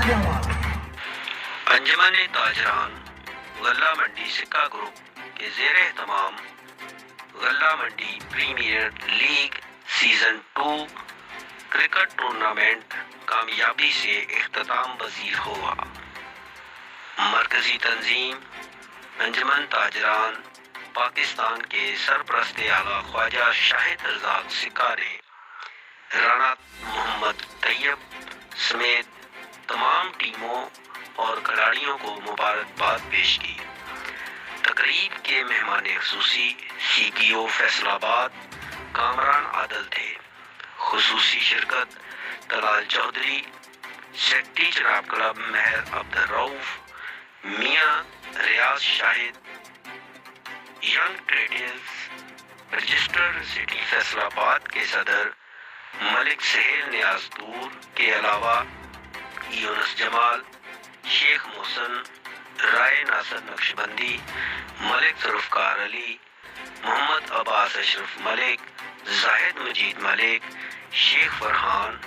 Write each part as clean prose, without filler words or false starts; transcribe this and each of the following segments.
انجمن تاجران غلہ منڈی سکہ گروپ کے زیر اہتمام غلہ منڈی premier league season 2 cricket tournament کامیابی سے اختتام پذیر ہوا۔ مرکزی تنظیم انجمن تاجران پاکستان کے سرپرست اعلیٰ خواجہ شاہد رزاق سکہ نے رانا محمد طیب سمیت تمام ٹیموں اور کھلاڑیوں کو مبارکباد پیش کی۔ تقریب کے مہمان خصوصی سی پی او فیصل آباد کامران عادل تھے۔ خصوصی شرکت Talal Chaudhry, secretary Chenab club Mehr Abdul Rauf, Mian Riaz Shahid, young traders registered city Faisalabad کے صدر ملک سہیل نیاز طور کے علاوہ یونس جمال، شیخ محسن، رائے ناصر نقشبندی، ملک ذوالفقار علی، محمد عباس اشرف ملک، زاہد مجید ملک، شیخ فرحان،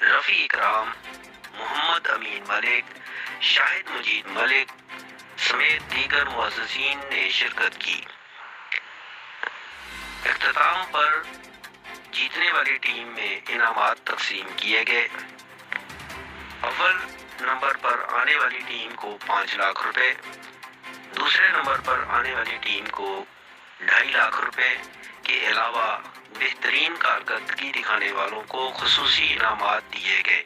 رفیع اکرام، محمد امین ملک، شاہد مجید ملک سمیت دیگر معززین نے شرکت کی۔ اختتام پر جیتنے والی ٹیم میں انعامات تقسیم کیے گئے۔ اول نمبر پر آنے والی ٹیم کو 5 لاکھ روپے، دوسرے نمبر پر آنے والی ٹیم کو 2.5 لاکھ روپے کے علاوہ بہترین کارکردگی دکھانے والوں کو خصوصی انعامات دیے گئے۔